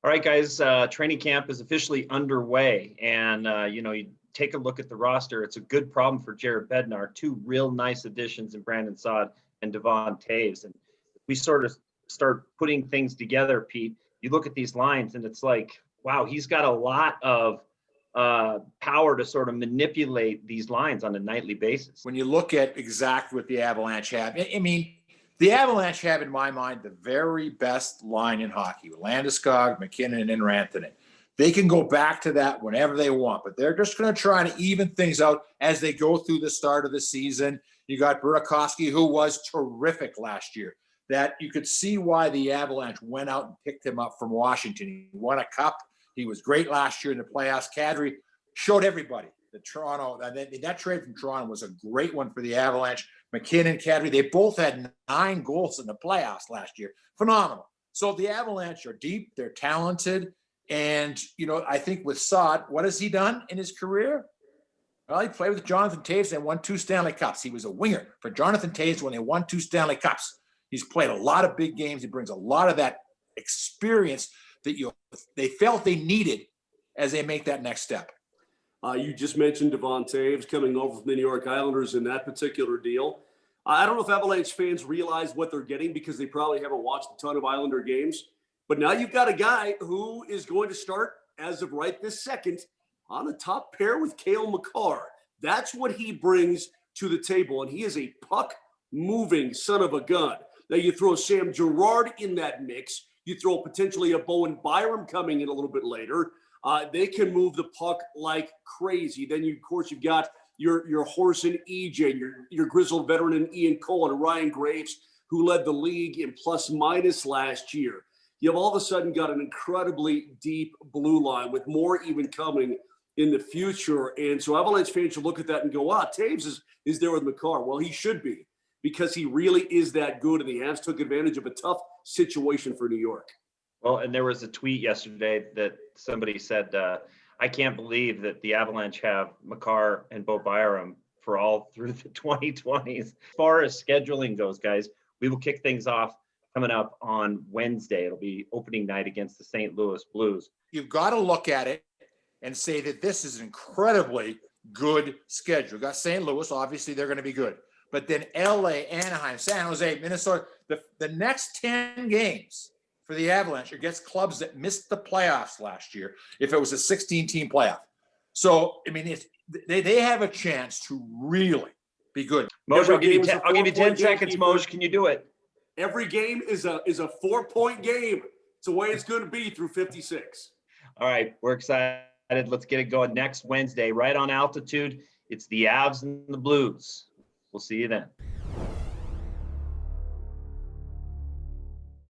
All right, guys, training camp is officially underway. And, you take a look at the roster. It's a good problem for Jared Bednar. Two real nice additions in Brandon Saad and Devon Taves. And we sort of start putting things together, Pete. You look at these lines and it's like, wow, he's got a lot of power to sort of manipulate these lines on a nightly basis. When you look at exactly what the Avalanche have, I mean, the Avalanche have, in my mind, the very best line in hockey with Landeskog, McKinnon, and Rantanen. They can go back to that whenever they want, but they're just going to try to even things out as they go through the start of the season. You got Burakovsky, who was terrific last year. That you could see why the Avalanche went out and picked him up from Washington. He won a cup. He was great last year in the playoffs. Kadri showed everybody that Toronto, that trade from Toronto was a great one for the Avalanche. McKinnon, Kadri, they both had 9 goals in the playoffs last year. Phenomenal. So the Avalanche are deep. They're talented. And, I think with Saad, what has he done in his career? Well, he played with Jonathan Toews and won 2 Stanley Cups. He was a winger for Jonathan Toews when they won 2 Stanley Cups. He's played a lot of big games. He brings a lot of that experience that they felt they needed as they make that next step. You just mentioned Devon Taves coming over from the New York Islanders in that particular deal. I don't know if Avalanche fans realize what they're getting because they probably haven't watched a ton of Islander games. But now you've got a guy who is going to start, as of right this second, on the top pair with Cale Makar. That's what he brings to the table, and he is a puck-moving son of a gun. Now you throw Sam Girard in that mix. You throw potentially a Bowen Byram coming in a little bit later. They can move the puck like crazy. Then, of course, you've got your horse in EJ, your grizzled veteran in Ian Cole and Ryan Graves, who led the league in plus-minus last year. You've all of a sudden got an incredibly deep blue line with more even coming in the future. And so Avalanche fans should look at that and go, Taves is there with Makar. Well, he should be because he really is that good, and the Avs took advantage of a tough situation for New York. Well, and there was a tweet yesterday that somebody said, I can't believe that the Avalanche have Makar and Bo Byram for all through the 2020s. As far as scheduling goes, guys, we will kick things off coming up on Wednesday. It'll be opening night against the St. Louis Blues. You've got to look at it and say that this is an incredibly good schedule. You've got St. Louis, obviously they're going to be good. But then LA, Anaheim, San Jose, Minnesota, the next 10 games for the Avalanche against clubs that missed the playoffs last year if it was a 16-team playoff. So, I mean, they have a chance to really be good. Moj, I'll give you 10 seconds, Moj. Can you do it? Every game is a 4-point game. It's the way it's going to be through 56. All right, we're excited. Let's get it going next Wednesday, right on Altitude. It's the Avs and the Blues. We'll see you then.